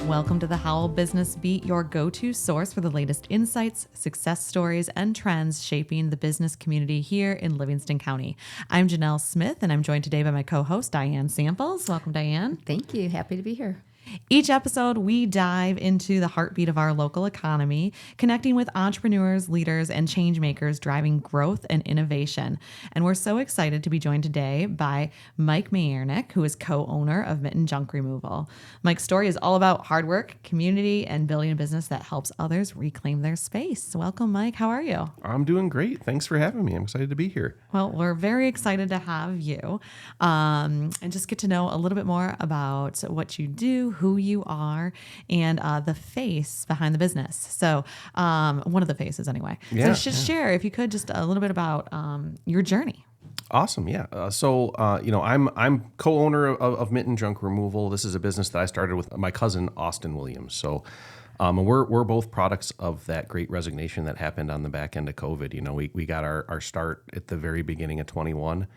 Welcome to the Howell Business Beat, your go-to source for the latest insights, success stories, and trends shaping the business community here in Livingston County. I'm Janelle Smith, and I'm joined today by my co-host, Dianne Samples. Welcome, Dianne. Thank you. Happy to be here. Each episode, we dive into the heartbeat of our local economy, connecting with entrepreneurs, leaders, and change makers driving growth and innovation. And we're so excited to be joined today by Mike Mayernik, who is co-owner of Mitten Junk Removal. Mike's story is all about hard work, community, and building a business that helps others reclaim their space. Welcome, Mike. How are you? I'm doing great. Thanks for having me. I'm excited to be here. Well, we're very excited to have you and just get to know a little bit more about what you do, who you are, and the face behind the business. So one of the faces anyway. Yeah, so just share, if you could, just a little bit about your journey. Awesome. Yeah. I'm co-owner of Mitten Junk Removal. This is a business that I started with my cousin, Austin Williams. So and we're both products of that great resignation that happened on the back end of COVID. You know, we got our start at the very beginning of 21.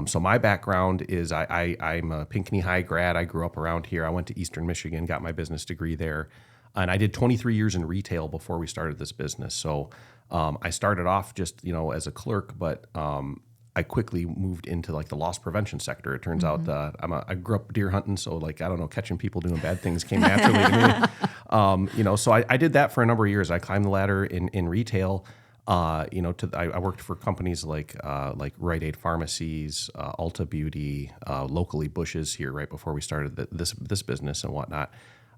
So my background is I'm a Pinckney High grad. I grew up around here. I went to Eastern Michigan, got my business degree there. And I did 23 years in retail before we started this business. So I started off just, as a clerk, but I quickly moved into like the loss prevention sector. It turns out I grew up deer hunting. So catching people doing bad things came naturally to me. So I did that for a number of years. I climbed the ladder in retail. I worked for companies like Rite Aid Pharmacies, Ulta Beauty, locally Bush's here right before we started this business and whatnot.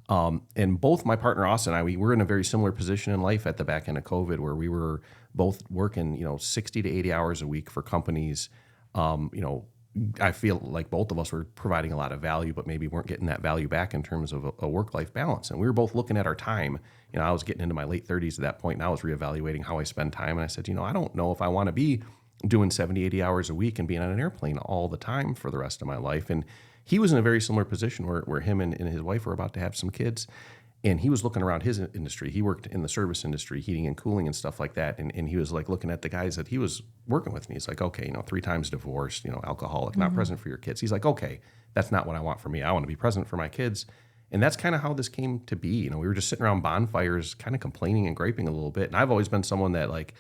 And both my partner Austin and I, we were in a very similar position in life at the back end of COVID, where we were both working 60 to 80 hours a week for companies. I feel like both of us were providing a lot of value, but maybe weren't getting that value back in terms of a work-life balance. And we were both looking at our time. I was getting into my late 30s at that point, and I was reevaluating how I spend time. And I said, I don't know if I want to be doing 70, 80 hours a week and being on an airplane all the time for the rest of my life. And he was in a very similar position where him and his wife were about to have some kids. And he was looking around his industry. He worked in the service industry, heating and cooling and stuff like that. And he was like looking at the guys that he was working with. And he's like, okay, 3 times divorced, alcoholic, not present for your kids. He's like, okay, that's not what I want for me. I want to be present for my kids. And that's kind of how this came to be. We were just sitting around bonfires, kind of complaining and griping a little bit. And I've always been someone that, like,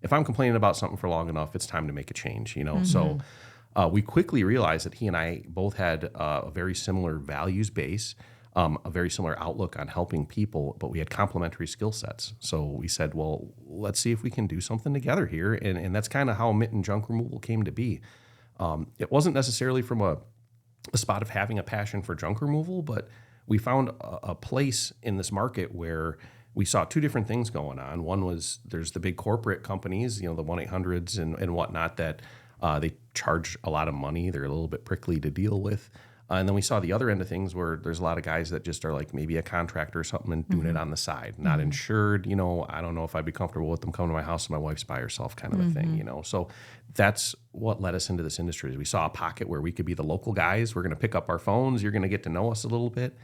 if I'm complaining about something for long enough, it's time to make a change, So we quickly realized that he and I both had a very similar values base, a very similar outlook on helping people, but we had complementary skill sets. So we said, well, let's see if we can do something together here. And that's kind of how Mitten Junk Removal came to be. It wasn't necessarily from a spot of having a passion for junk removal, but we found a place in this market where we saw 2 different things going on. One was there's the big corporate companies, the 1-800s and whatnot that they charge a lot of money. They're a little bit prickly to deal with. And then we saw the other end of things where there's a lot of guys that just are like maybe a contractor or something and doing it on the side, not insured. I don't know if I'd be comfortable with them coming to my house and my wife's by herself kind of a thing, So that's what led us into this industry. We saw a pocket where we could be the local guys. We're going to pick up our phones. You're going to get to know us a little bit.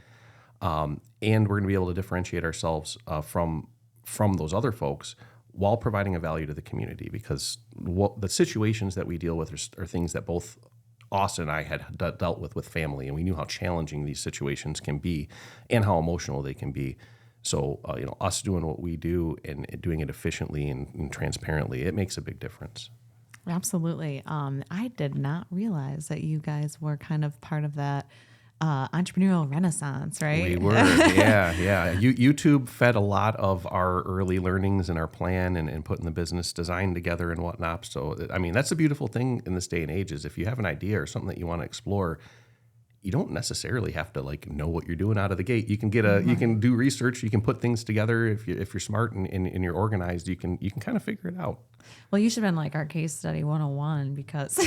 And we're going to be able to differentiate ourselves from those other folks while providing a value to the community, because the situations that we deal with are things that both Austin and I had dealt with family, and we knew how challenging these situations can be and how emotional they can be. So, us doing what we do and doing it efficiently and transparently, it makes a big difference. Absolutely. I did not realize that you guys were kind of part of that entrepreneurial renaissance, right? We were, yeah. YouTube fed a lot of our early learnings and our plan and putting the business design together and whatnot. So, that's the beautiful thing in this day and age is if you have an idea or something that you want to explore, you don't necessarily have to know what you're doing out of the gate. You can you can do research, you can put things together. If you're smart and you're organized, you can kind of figure it out. Well, you should have been like our case study 101, because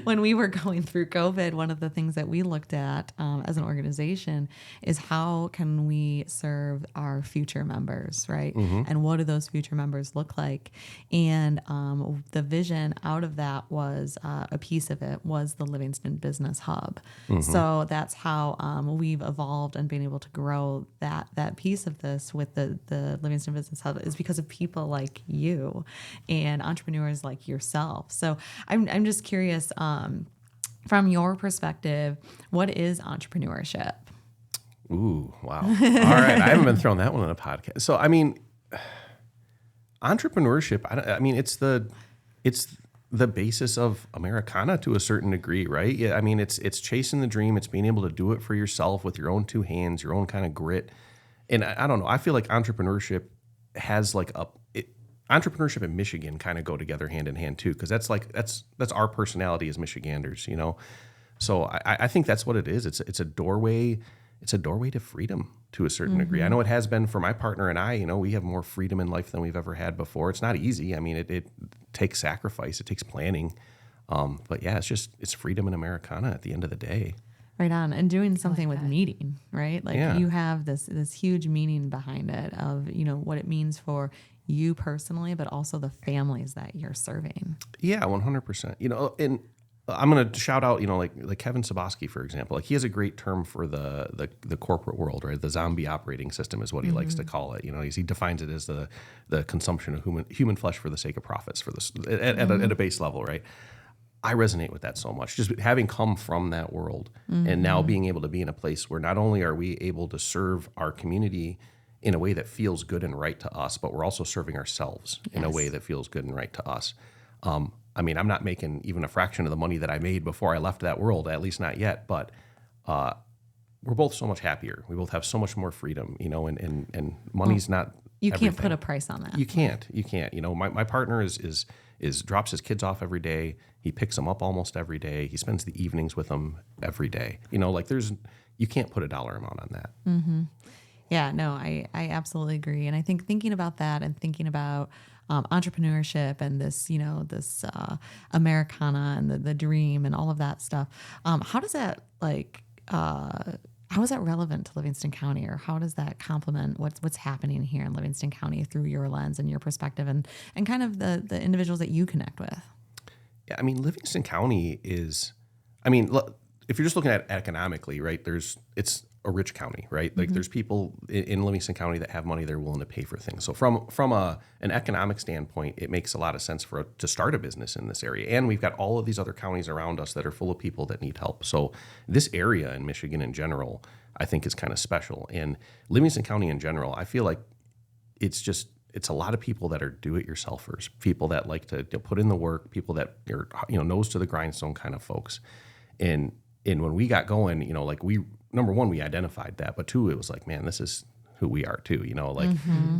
when we were going through COVID, one of the things that we looked at as an organization is how can we serve our future members, right? And what do those future members look like? And the vision out of that was a piece of it was the Livingston Business Hub. So so that's how we've evolved and been able to grow that piece of this with the Livingston Business Hub is because of people like you and entrepreneurs like yourself. So I'm just curious, from your perspective, what is entrepreneurship? Ooh, wow. All right. I haven't been thrown that one on a podcast. So, I mean, entrepreneurship, I mean, it's the basis of Americana to a certain degree, right? Yeah, I mean, it's chasing the dream. It's being able to do it for yourself with your own two hands, your own kind of grit. And I don't know. I feel like entrepreneurship has like entrepreneurship and Michigan kind of go together hand in hand too, because that's our personality as Michiganders, you know. So I think that's what it is. It's a doorway. It's a doorway to freedom to a certain degree. I know it has been for my partner and I. You know, we have more freedom in life than we've ever had before. It's not easy. I mean, it takes sacrifice. It takes planning. But yeah, it's freedom in Americana at the end of the day. Right on. And doing something with meaning, right? Like Yeah. you have this huge meaning behind it of, you know, what it means for you personally, but also the families that you're serving. Yeah, 100%. You know, and I'm going to shout out, you know, like Kevin Soboski, for example. Like he has a great term for the corporate world, right? The zombie operating system is what he likes to call it. You know, he defines it as the consumption of human flesh for the sake of profits for this at a base level, right? I resonate with that so much. Just having come from that world and now being able to be in a place where not only are we able to serve our community in a way that feels good and right to us, but we're also serving ourselves in a way that feels good and right to us. I mean, I'm not making even a fraction of the money that I made before I left that world, at least not yet, but we're both so much happier. We both have so much more freedom, you know, and money's not You everything. can't put a price on that. You can't. You know, my partner is drops his kids off every day. He picks them up almost every day. He spends the evenings with them every day. You know, like you can't put a dollar amount on that. Yeah, no, I absolutely agree. And I think thinking about that and thinking about entrepreneurship and this, you know, this Americana and the dream and all of that stuff, how does that how is that relevant to Livingston County, or how does that complement what's happening here in Livingston County through your lens and your perspective and kind of the individuals that you connect with? Yeah, I mean, Livingston County is, I mean, if you're just looking at it economically, right, it's a rich county, right? Like there's people in Livingston County that have money they're willing to pay for things. So from an economic standpoint, it makes a lot of sense to start a business in this area. And we've got all of these other counties around us that are full of people that need help. So this area in Michigan in general, I think is kind of special. And Livingston County in general, I feel like it's a lot of people that are do-it-yourselfers, people that like to put in the work, people that are, you know, nose to the grindstone kind of folks. And when we got going, you know, like number one, we identified that, but two, it was like, man, this is who we are too, you know, like,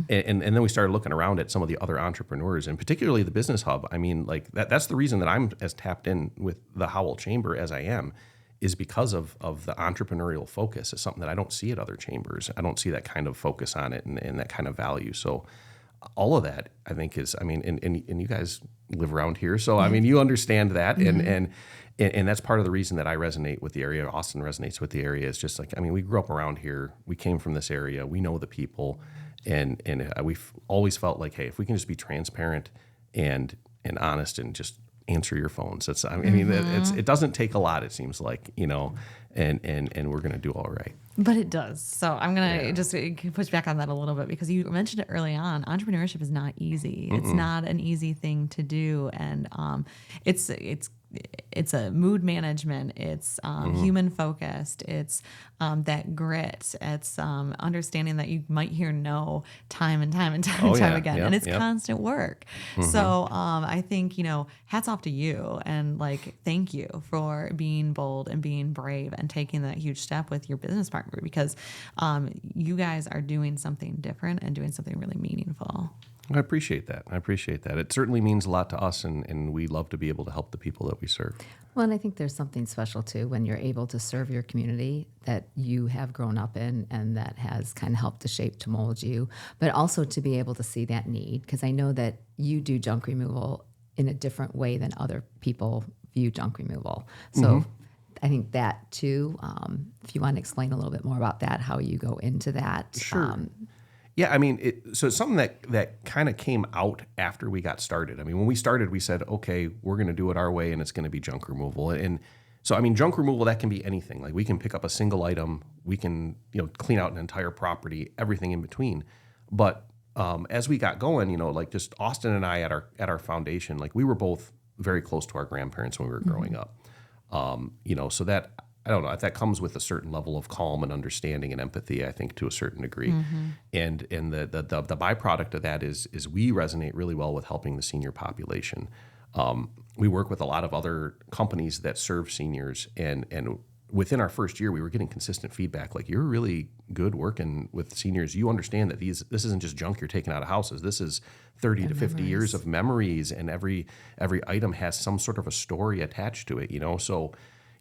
and then we started looking around at some of the other entrepreneurs and particularly the Business Hub. I mean, like that's the reason that I'm as tapped in with the Howell Chamber as I am, is because of the entrepreneurial focus. It's something that I don't see at other chambers. I don't see that kind of focus on it and that kind of value. So all of that, I think, is, I mean, and you guys live around here, so I mean, you understand that, and that's part of the reason that I resonate with the area. Austin resonates with the area. It's just like, I mean, we grew up around here. We came from this area. We know the people, and we've always felt like, hey, if we can just be transparent and honest and just answer your phones, I mean, it doesn't take a lot. It seems like, you know, and we're gonna do all right. But it does. So I'm going to just push back on that a little bit because you mentioned it early on. Entrepreneurship is not easy. It's not an easy thing to do. And it's a mood management. It's human focused. It's that grit. It's understanding that you might hear no time and time and time again. Yep, and it's yep. constant work. So I think, you know, hats off to you and like, thank you for being bold and being brave and taking that huge step with your business partner, because you guys are doing something different and doing something really meaningful. I appreciate that. It certainly means a lot to us, and we love to be able to help the people that we serve. Well, and I think there's something special too when you're able to serve your community that you have grown up in and that has kind of helped to shape, to mold you, but also to be able to see that need, because I know that you do junk removal in a different way than other people view junk removal. So I think that too, if you want to explain a little bit more about that, how you go into that. Sure. Yeah, I mean, so it's something that kind of came out after we got started. I mean, when we started, we said, okay, we're going to do it our way, and it's going to be junk removal. And So, I mean, junk removal, that can be anything. Like we can pick up a single item, we can, clean out an entire property, everything in between. But as we got going, like just Austin and I at our foundation, like we were both very close to our grandparents when we were growing up. So that, I don't know, that comes with a certain level of calm and understanding and empathy, I think, to a certain degree. And the byproduct of that is we resonate really well with helping the senior population. We work with a lot of other companies that serve seniors, and within our first year, we were getting consistent feedback. Like, you're really good working with seniors. You understand that this isn't just junk you're taking out of houses. This is 30 to 50 years of memories, and every item has some sort of a story attached to it. So,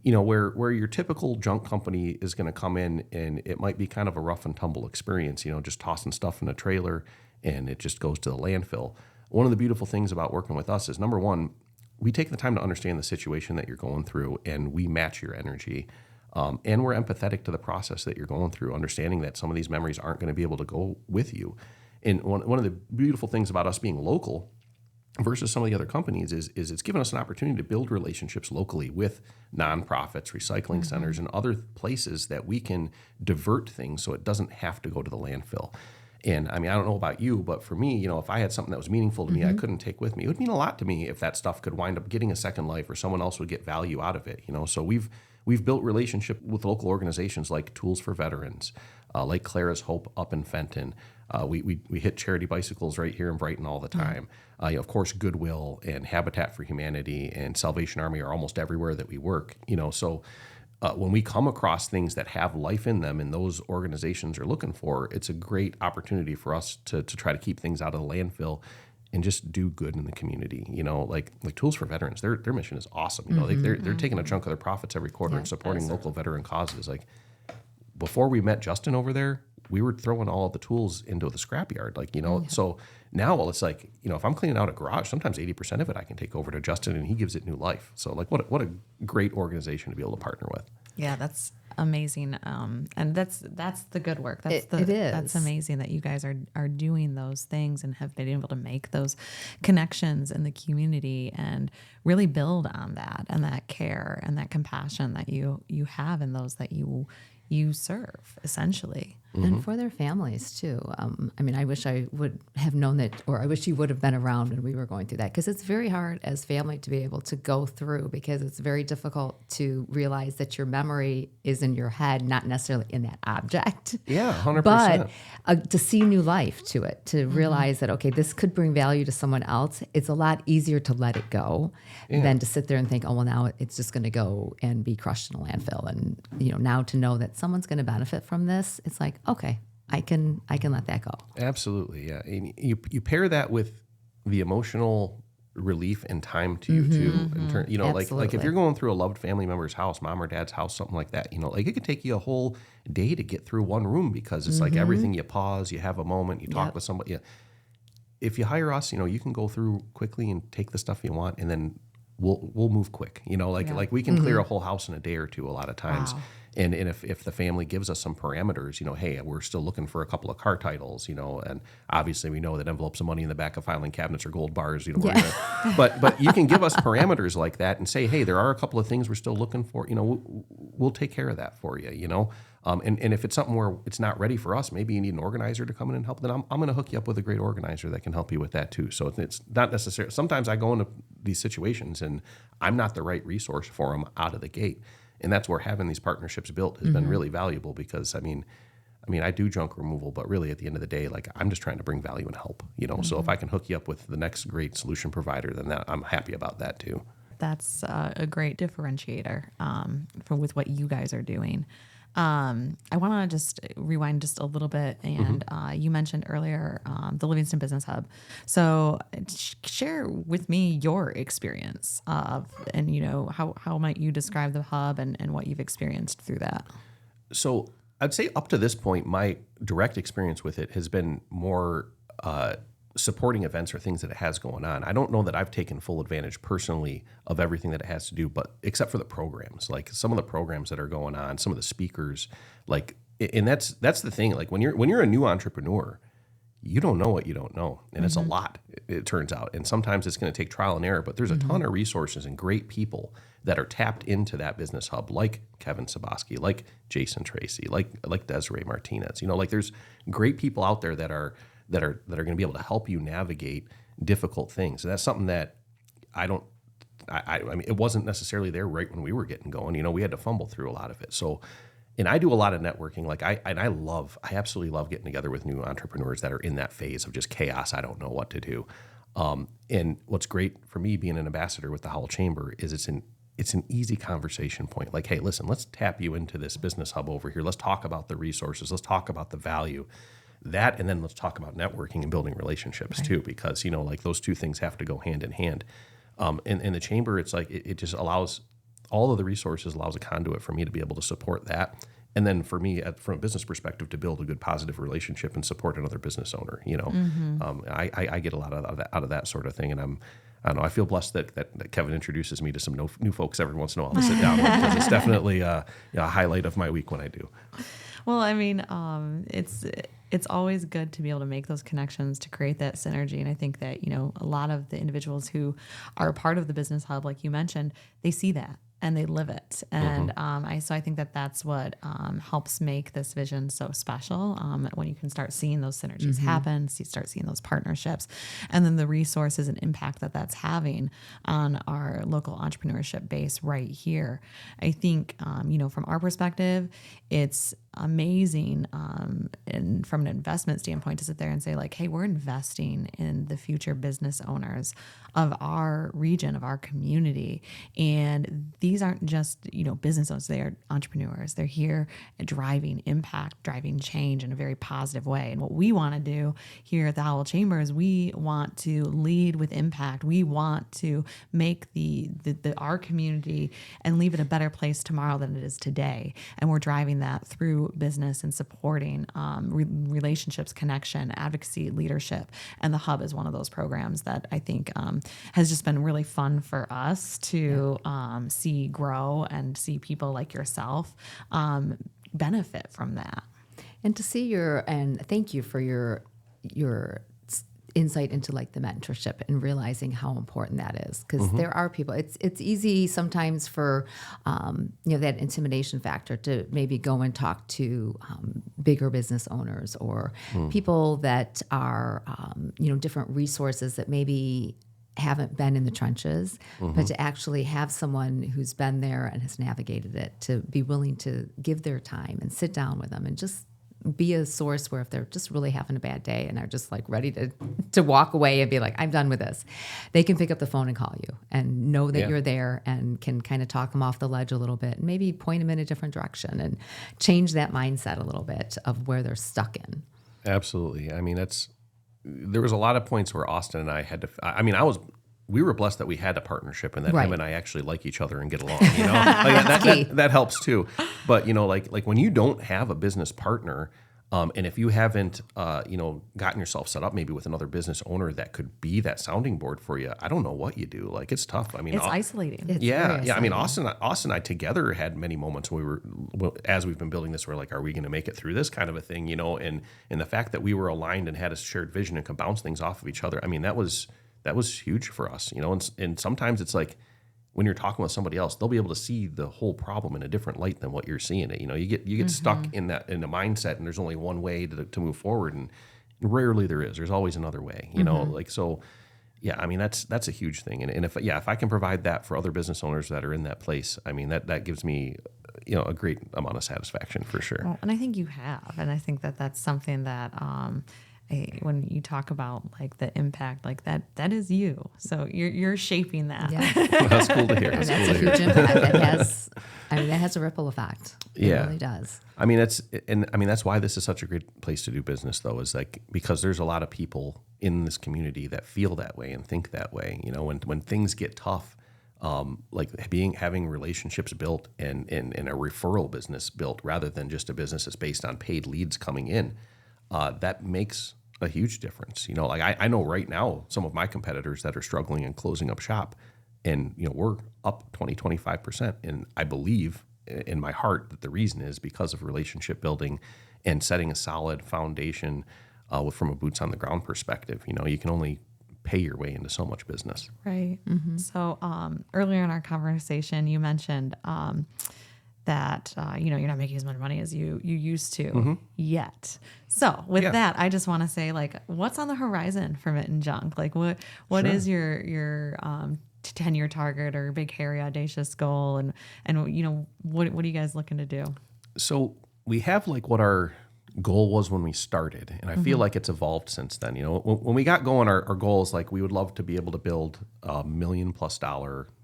where your typical junk company is going to come in, and it might be kind of a rough and tumble experience. Just tossing stuff in a trailer, and it just goes to the landfill. One of the beautiful things about working with us is, number one, we take the time to understand the situation that you're going through, and we match your energy. And we're empathetic to the process that you're going through, understanding that some of these memories aren't going to be able to go with you. And one of the beautiful things about us being local versus some of the other companies is it's given us an opportunity to build relationships locally with nonprofits, recycling centers, and other places that we can divert things so it doesn't have to go to the landfill. And I mean, I don't know about you, but for me, if I had something that was meaningful to me, I couldn't take with me. It would mean a lot to me if that stuff could wind up getting a second life, or someone else would get value out of it. So we've built relationship with local organizations like Tools for Veterans, like Clara's Hope up in Fenton. We hit charity bicycles right here in Brighton all the time. Of course, Goodwill and Habitat for Humanity and Salvation Army are almost everywhere that we work. So when we come across things that have life in them and those organizations are looking for, it's a great opportunity for us to try to keep things out of the landfill and just do good in the community. Like Tools for Veterans, their mission is awesome. They're taking a chunk of their profits every quarter and supporting local veteran causes. Like, before we met Justin over there, we were throwing all of the tools into the scrapyard. So now it's like, if I'm cleaning out a garage, sometimes 80% of it I can take over to Justin and he gives it new life. So like, what a great organization to be able to partner with. Yeah, that's amazing. And that's the good work. It is. That's amazing that you guys are doing those things and have been able to make those connections in the community and really build on that and that care and that compassion that you have in those that you serve, essentially. And for their families too. I wish I would have known that, or I wish you would have been around when we were going through that, because it's very hard as family to be able to go through, because it's very difficult to realize that your memory is in your head, not necessarily in that object. Yeah, 100%. But to see new life to it, to realize that, okay, this could bring value to someone else. It's a lot easier to let it go than to sit there and think, oh, well, now it's just going to go and be crushed in a landfill. And, now to know that someone's going to benefit from this, it's like, okay, I can let that go. Absolutely, yeah. And you pair that with the emotional relief and time to you too. Like if you're going through a loved family member's house, mom or dad's house, something like that, like it could take you a whole day to get through one room, because it's like everything, you pause, you have a moment, you talk with somebody. Yeah. If you hire us, you can go through quickly and take the stuff you want, and then we'll move quick. Like we can clear a whole house in a day or two a lot of times. Wow. And if the family gives us some parameters, hey, we're still looking for a couple of car titles, and obviously we know that envelopes of money in the back of filing cabinets are gold bars, but you can give us parameters like that and say, hey, there are a couple of things we're still looking for, we'll take care of that for you, and if it's something where it's not ready for us, maybe you need an organizer to come in and help, then I'm going to hook you up with a great organizer that can help you with that too. So it's not necessarily, sometimes I go into these situations and I'm not the right resource for them out of the gate. And that's where having these partnerships built has been really valuable, because I do junk removal, but really at the end of the day, like, I'm just trying to bring value and help, So if I can hook you up with the next great solution provider, then I'm happy about that too. That's a great differentiator with what you guys are doing. I want to just rewind just a little bit, and you mentioned earlier the Livingston Business Hub. So share with me your experience of, and how might you describe the hub and what you've experienced through that? So I'd say up to this point, my direct experience with it has been more supporting events or things that it has going on. I don't know that I've taken full advantage personally of everything that it has to do, but except for the programs, like some of the programs that are going on, some of the speakers, like, and that's the thing. Like when you're a new entrepreneur, you don't know what you don't know. And it's a lot, it turns out. And sometimes it's going to take trial and error, but there's a ton of resources and great people that are tapped into that business hub, like Kevin Saboski, like Jason Tracy, like Desiree Martinez. Like there's great people out there that are going to be able to help you navigate difficult things. And that's something that I mean, it wasn't necessarily there right when we were getting going. We had to fumble through a lot of it. So, and I do a lot of networking. I absolutely love getting together with new entrepreneurs that are in that phase of just chaos. I don't know what to do. And what's great for me being an ambassador with the Howell Chamber is it's an easy conversation point. Like, hey, listen, let's tap you into this business hub over here. Let's talk about the resources. Let's talk about the value. That, and then let's talk about networking and building relationships too, because, like those two things have to go hand in hand. In the chamber, it's like it just allows all of the resources, allows a conduit for me to be able to support that. And then for me, from a business perspective, to build a good positive relationship and support another business owner. I get a lot out of that sort of thing. And I don't know, I feel blessed that Kevin introduces me to some new folks every once in a while to sit down with, because it's definitely a highlight of my week when I do. Well, I mean, it's always good to be able to make those connections to create that synergy. And I think that, a lot of the individuals who are a part of the business hub, like you mentioned, they see that and they live it. And so I think that that's what helps make this vision so special, when you can start seeing those synergies happen, start seeing those partnerships, and then the resources and impact that that's having on our local entrepreneurship base right here. I think, from our perspective, it's amazing, and from an investment standpoint, to sit there and say like, hey, we're investing in the future business owners of our region, of our community. And these aren't just, business owners, they are entrepreneurs. They're here driving impact, driving change in a very positive way. And what we want to do here at the Howell Chamber is we want to lead with impact. We want to make our community and leave it a better place tomorrow than it is today. And we're driving that through business and supporting relationships, connection, advocacy, leadership. And the Hub is one of those programs that I think has just been really fun for us to see grow and see people like yourself benefit from that. And to see and thank you for your insight into like the mentorship and realizing how important that is, because there are people, it's easy sometimes for that intimidation factor to maybe go and talk to bigger business owners or people that are different resources that maybe haven't been in the trenches, but to actually have someone who's been there and has navigated it, to be willing to give their time and sit down with them and just be a source where if they're just really having a bad day and are just like ready to walk away and be like, I'm done with this, they can pick up the phone and call you and know that you're there and can kind of talk them off the ledge a little bit and maybe point them in a different direction and change that mindset a little bit of where they're stuck in. Absolutely. I mean, there was a lot of points where Austin and I had to, we were blessed that we had a partnership and that him and I actually like each other and get along, that helps too. But, like when you don't have a business partner, and if you haven't, gotten yourself set up maybe with another business owner that could be that sounding board for you, I don't know what you do. Like, it's tough. I mean, it's isolating. It's isolating. I mean, Austin and I together had many moments when as we've been building this, we're like, are we going to make it through this kind of a thing, and the fact that we were aligned and had a shared vision and could bounce things off of each other. I mean, that was huge for us, and sometimes it's like when you're talking with somebody else, they'll be able to see the whole problem in a different light than what you're seeing it. You get stuck in a mindset and there's only one way to move forward, and rarely there's always another way, so. Yeah, I mean, that's a huge thing. And if I can provide that for other business owners that are in that place, I mean, that gives me, a great amount of satisfaction for sure. Well, and I think you have, and I think that that's something that, when you talk about like the impact, like that is you. So you're shaping that. Yeah. That's cool to hear. That's a huge impact. That has a ripple effect. It really does. I mean, that's why this is such a great place to do business, though, is like because there's a lot of people in this community that feel that way and think that way. When things get tough, like having relationships built and a referral business built rather than just a business that's based on paid leads coming in, that makes a huge difference. Like I know right now some of my competitors that are struggling and closing up shop, and we're up 20-25%, and I believe in my heart that the reason is because of relationship building and setting a solid foundation from a boots on the ground perspective. You can only pay your way into so much business. Right. So earlier in our conversation, you mentioned that you're not making as much money as you used to yet. So with that, I just want to say, like, what's on the horizon for Mitten Junk? Like, what is your 10-year target or big, hairy, audacious goal, and what are you guys looking to do? So we have like what our goal was when we started, and I feel like it's evolved since then. When we got going, our goal is like we would love to be able to build $1 million+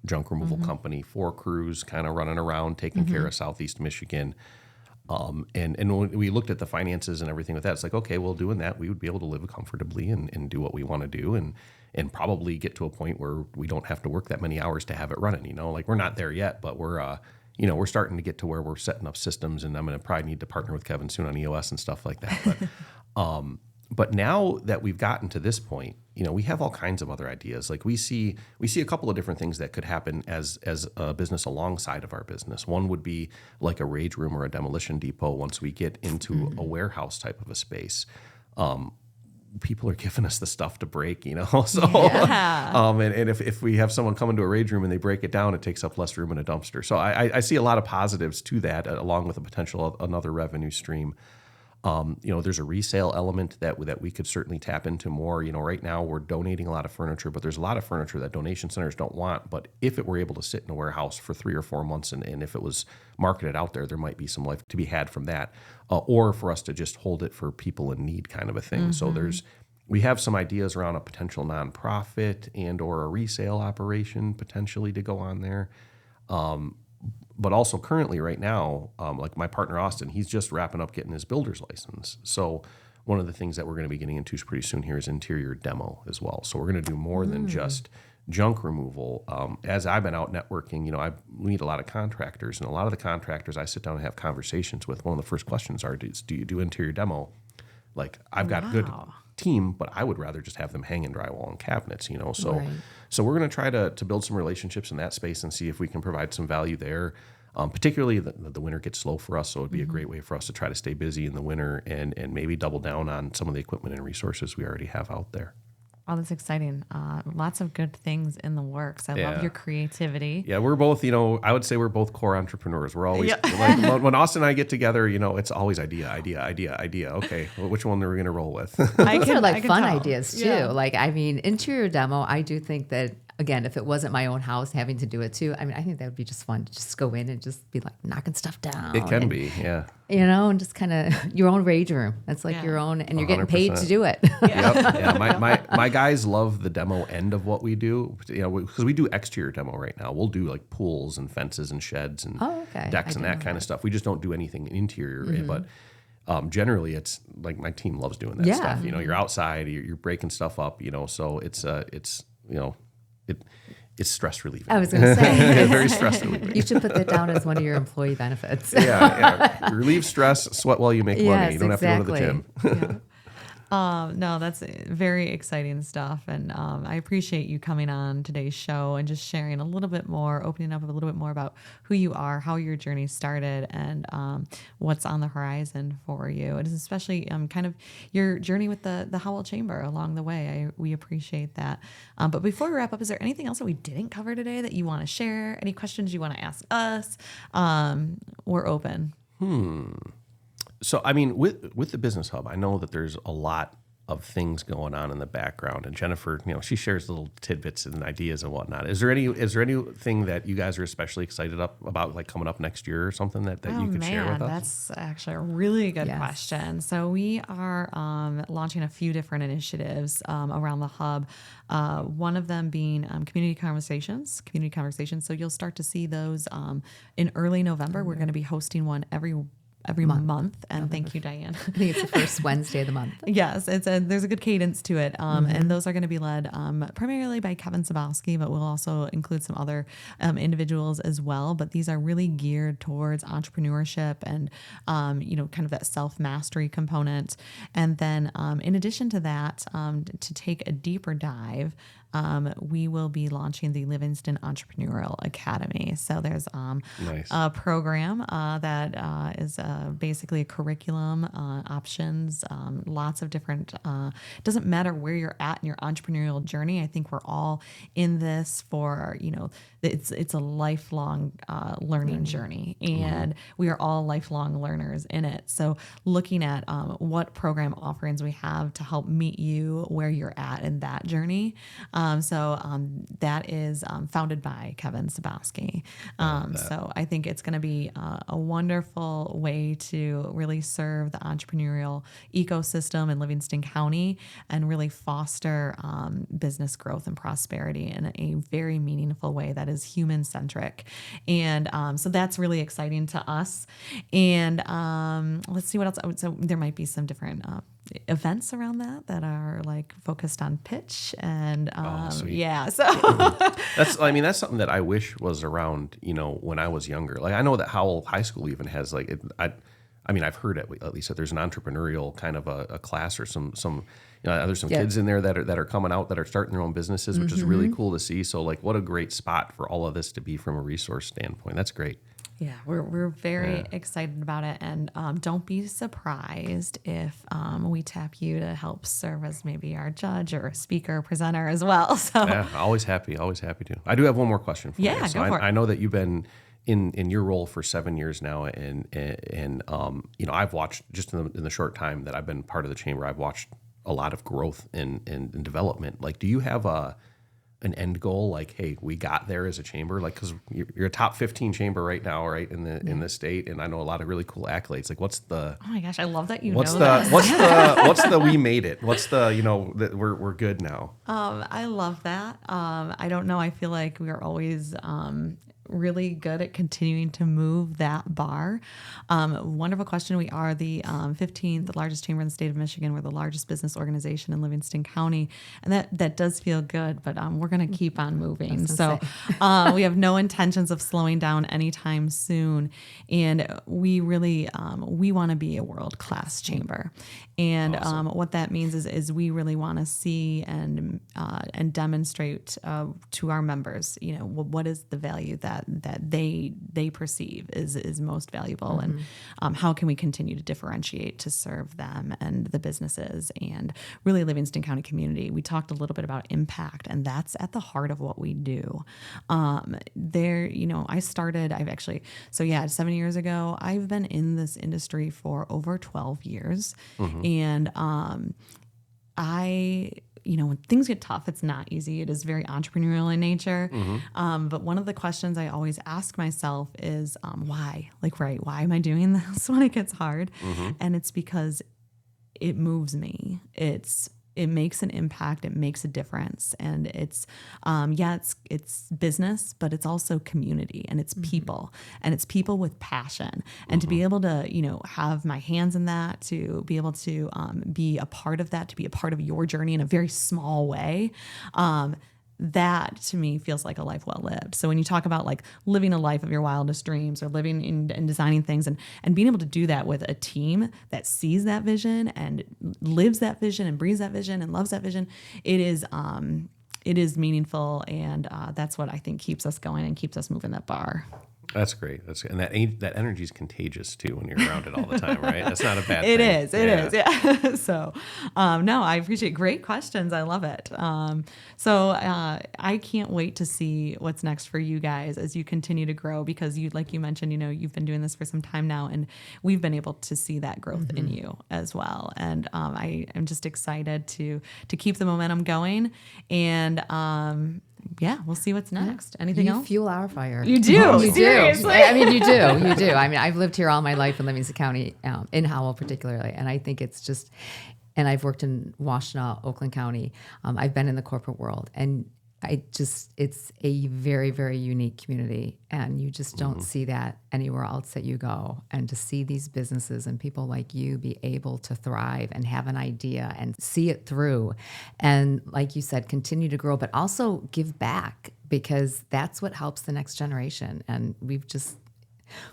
junk removal company, 4 crews, kind of running around taking care of Southeast Michigan. And when we looked at the finances and everything with that, it's like, okay, well, doing that, we would be able to live comfortably and do what we want to do, and probably get to a point where we don't have to work that many hours to have it running. Like, we're not there yet, but we're starting to get to where we're setting up systems, and I'm going to probably need to partner with Kevin soon on EOS and stuff like that. But now that we've gotten to this point, we have all kinds of other ideas. Like, we see a couple of different things that could happen as a business alongside of our business. One would be like a rage room or a demolition depot once we get into a warehouse type of a space. People are giving us the stuff to break, So, and if we have someone come into a rage room and they break it down, it takes up less room in a dumpster. So I see a lot of positives to that, along with the potential of another revenue stream. There's a resale element that we could certainly tap into more. Right now we're donating a lot of furniture, but there's a lot of furniture that donation centers don't want. But if it were able to sit in a warehouse for 3 or 4 months, and if it was marketed out there might be some life to be had from that, or for us to just hold it for people in need, kind of a thing. So we have some ideas around a potential nonprofit and or a resale operation potentially to go on there. But also currently right now, like my partner Austin, he's just wrapping up getting his builder's license. So one of the things that we're going to be getting into pretty soon here is interior demo as well. So we're going to do more than just junk removal. As I've been out networking, I meet a lot of contractors, and a lot of the contractors I sit down and have conversations with, one of the first questions are, do you do interior demo? Like, I've got a good team, but I would rather just have them hanging drywall and cabinets, So, so we're going to try to build some relationships in that space and see if we can provide some value there. Particularly the winter gets slow for us, so it'd be a great way for us to try to stay busy in the winter and maybe double down on some of the equipment and resources we already have out there. Oh, that's exciting. Lots of good things in the works. I love your creativity. Yeah, we're both, I would say we're both core entrepreneurs. We're always, like, when Austin and I get together, it's always idea. Okay, well, which one are we going to roll with? Those are like fun ideas too. Yeah. Like, interior demo, I do think that, again, if it wasn't my own house having to do it too, I think that would be just fun to just go in and just be like knocking stuff down. It can be, yeah. And just kind of your own rage room. That's like your own, and you're 100%. Getting paid to do it. Yep. Yeah. My guys love the demo end of what we do, because we do exterior demo right now. We'll do like pools and fences and sheds and decks and that kind of stuff. We just don't do anything interior, but generally it's like my team loves doing that stuff. You're outside, you're breaking stuff up, so it's stress relieving. I was going to say. Very stress relieving. You should put that down as one of your employee benefits. Yeah. Relieve stress, sweat while you make money. You don't have to go to the gym. Yeah. No, that's very exciting stuff. And I appreciate you coming on today's show and just sharing a little bit more, opening up a little bit more about who you are, how your journey started, and what's on the horizon for you. And especially kind of your journey with the Howell Chamber along the way. We appreciate that. But before we wrap up, is there anything else that we didn't cover today that you want to share? Any questions you want to ask us? We're open. So, with the Business Hub, I know that there's a lot of things going on in the background, and Jennifer, she shares little tidbits and ideas and whatnot. Is there anything that you guys are especially excited about, like coming up next year or something that you could share with us? That's actually a really good question. So we are launching a few different initiatives around the hub. One of them being community conversations. So you'll start to see those in early November. We're going to be hosting one every month. And thank you, Diane. I think it's the first Wednesday of the month. Yes, there's a good cadence to it. And those are going to be led primarily by Kevin Sabowski, but we'll also include some other individuals as well. But these are really geared towards entrepreneurship and, kind of that self-mastery component. And then in addition to that, to take a deeper dive, we will be launching the Livingston Entrepreneurial Academy. So there's Nice. a program that is basically a curriculum, options, lots of different. It doesn't matter where you're at in your entrepreneurial journey. I think we're all in this for, it's a lifelong learning journey, and we are all lifelong learners in it. So looking at what program offerings we have to help meet you where you're at in that journey. That is founded by Kevin Sabowski. So I think it's going to be a wonderful way to really serve the entrepreneurial ecosystem in Livingston County and really foster business growth and prosperity in a very meaningful way that is human centric. And so that's really exciting to us. And let's see what else. So there might be some different events around that are like focused on pitch and yeah. So that's something that I wish was around, when I was younger. Like I know that Howell High School even has like I've heard at least that there's an entrepreneurial kind of a class or some there's some kids in there that are coming out that are starting their own businesses, which is really cool to see. So like what a great spot for all of this to be from a resource standpoint. That's great. Yeah, we're very excited about it, and don't be surprised if we tap you to help serve as maybe our judge or speaker, presenter as well. So yeah, always happy to. I do have one more question for you. Yeah, So go for it. I know that you've been in your role for 7 years now, and I've watched just in the short time that I've been part of the chamber, I've watched a lot of growth and development. Like, do you have an end goal, like, hey, we got there as a chamber, like, because you're a top 15 chamber right now, right, in the state, and I know a lot of really cool accolades. Like, what's the? Oh my gosh, I love that you what's know the this. what's the we made it? What's the that we're good now? I love that. I don't know. I feel like we are always really good at continuing to move that bar. Wonderful question. We are the 15th largest chamber in the state of Michigan. We're the largest business organization in Livingston County, and that does feel good. But we're going to keep on moving. So we have no intentions of slowing down anytime soon, and we really we want to be a world-class chamber. And Awesome. what that means is we really want to see and demonstrate to our members, what is the value that they perceive is most valuable, and how can we continue to differentiate to serve them and the businesses and really Livingston County community. We talked a little bit about impact, and that's at the heart of what we do. I started. 7 years ago. I've been in this industry for over 12 years. And when things get tough, it's not easy. It is very entrepreneurial in nature. But one of the questions I always ask myself is, why? Why am I doing this when it gets hard? And it's because it moves me. It makes an impact. It makes a difference. And it's business, but it's also community, and it's people, and it's people with passion. And to be able to, have my hands in that, to be able to be a part of that, to be a part of your journey in a very small way, that to me feels like a life well lived. So when you talk about like living a life of your wildest dreams, or living in and designing things, and being able to do that with a team that sees that vision and lives that vision and breathes that vision and loves that vision, it is meaningful. And that's what I think keeps us going and keeps us moving that bar. That's great. And that energy is contagious too when you're around it all the time, right? That's not a bad It thing. is. It is. Yeah. So, no, I appreciate great questions. I love it. I can't wait to see what's next for you guys as you continue to grow, because like you mentioned, you've been doing this for some time now, and we've been able to see that growth in you as well. And I am just excited to keep the momentum going, and we'll see what's next. Anything else? You fuel our fire. You do. You Seriously. do. I mean, you do. You do. I mean, I've lived here all my life in Livingston County, in Howell particularly, and I think it's just, and I've worked in Washtenaw, Oakland County. I've been in the corporate world, and it's a very, very unique community, and you just don't see that anywhere else that you go. And to see these businesses and people like you be able to thrive and have an idea and see it through, and like you said, continue to grow, but also give back, because that's what helps the next generation. And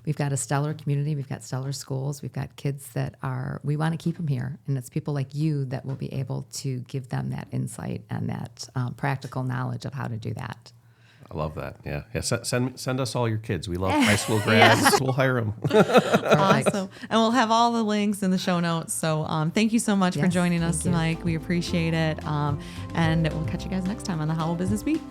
We've got a stellar community. We've got stellar schools. We've got kids that we want to keep them here. And it's people like you that will be able to give them that insight and that practical knowledge of how to do that. I love that. Yeah. Send us all your kids. We love high school grads. We'll hire them. Awesome. And we'll have all the links in the show notes. So thank you so much for joining us, Mike. We appreciate it. And we'll catch you guys next time on the Howell Business Beat.